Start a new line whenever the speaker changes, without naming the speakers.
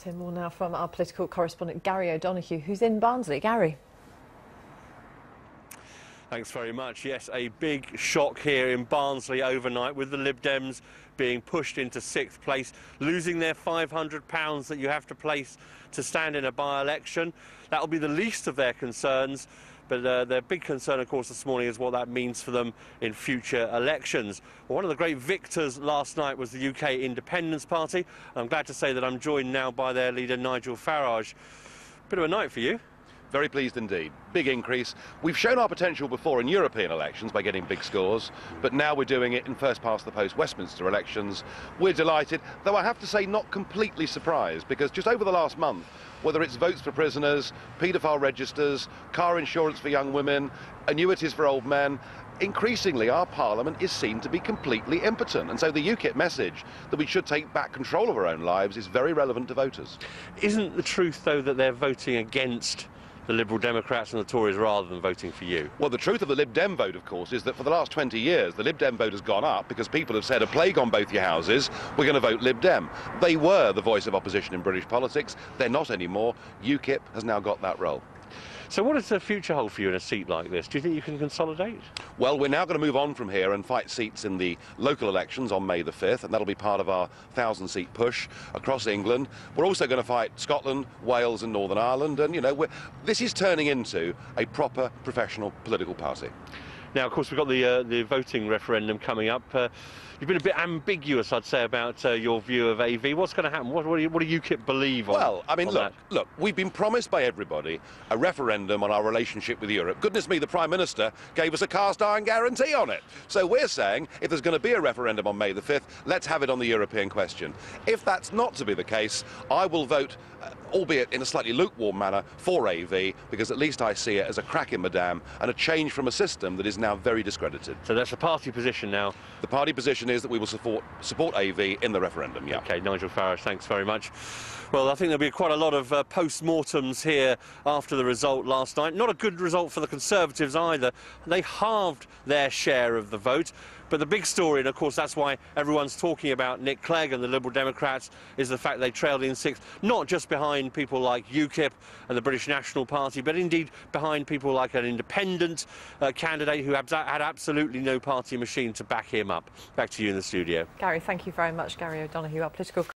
Let's hear more now from our political correspondent Gary O'Donoghue, who's in Barnsley. Gary.
Thanks very much. Yes, a big shock here in Barnsley overnight with the Lib Dems being pushed into 6th place, losing their £500 that you have to place to stand in a by-election. That'll be the least of their concerns, but their big concern, of course, this morning is what that means for them in future elections. Well, one of the great victors last night was the UK Independence Party. I'm glad to say that I'm joined now by their leader, Nigel Farage. Bit of a night for you.
Very pleased indeed. Big increase. We've shown our potential before in European elections by getting big scores, but now we're doing it in first-past-the-post Westminster elections. We're delighted, though I have to say not completely surprised, because just over the last month, whether it's votes for prisoners, paedophile registers, car insurance for young women, annuities for old men, increasingly our parliament is seen to be completely impotent, and so the UKIP message that we should take back control of our own lives is very relevant to voters.
Isn't the truth, though, that they're voting against the Liberal Democrats and the Tories rather than voting for you?
Well, the truth of the Lib Dem vote, of course, is that for the last 20 years, the Lib Dem vote has gone up because people have said, a plague on both your houses, we're going to vote Lib Dem. They were the voice of opposition in British politics. They're not anymore. UKIP has now got that role.
So what does the future hold for you in a seat like this? Do you think you can consolidate?
Well, we're now going to move on from here and fight seats in the local elections on May the 5th, and that'll be part of our 1,000-seat push across England. We're also going to fight Scotland, Wales and Northern Ireland, and, you know, this is turning into a proper professional political party.
Now, of course, we've got the voting referendum coming up. You've been a bit ambiguous, I'd say, about your view of AV. What's going to happen? What do UKIP believe on?
Well, I mean, look, we've been promised by everybody a referendum on our relationship with Europe. Goodness me, the Prime Minister gave us a cast-iron guarantee on it. So we're saying, if there's going to be a referendum on May the 5th, let's have it on the European question. If that's not to be the case, I will vote, albeit in a slightly lukewarm manner, for AV, because at least I see it as a crack in the dam and a change from a system that is now very discredited.
So that's the party position now?
The party position is that we will support AV in the referendum, yeah.
OK, Nigel Farage, thanks very much. Well, I think there'll be quite a lot of post-mortems here after the result last night. Not a good result for the Conservatives either. They halved their share of the vote. But the big story, and of course that's why everyone's talking about Nick Clegg and the Liberal Democrats, is the fact they trailed in 6th, not just behind people like UKIP and the British National Party, but indeed behind people like an independent candidate who had absolutely no party machine to back him up. Back to you in the studio.
Gary, thank you very much. Gary O'Donoghue, our political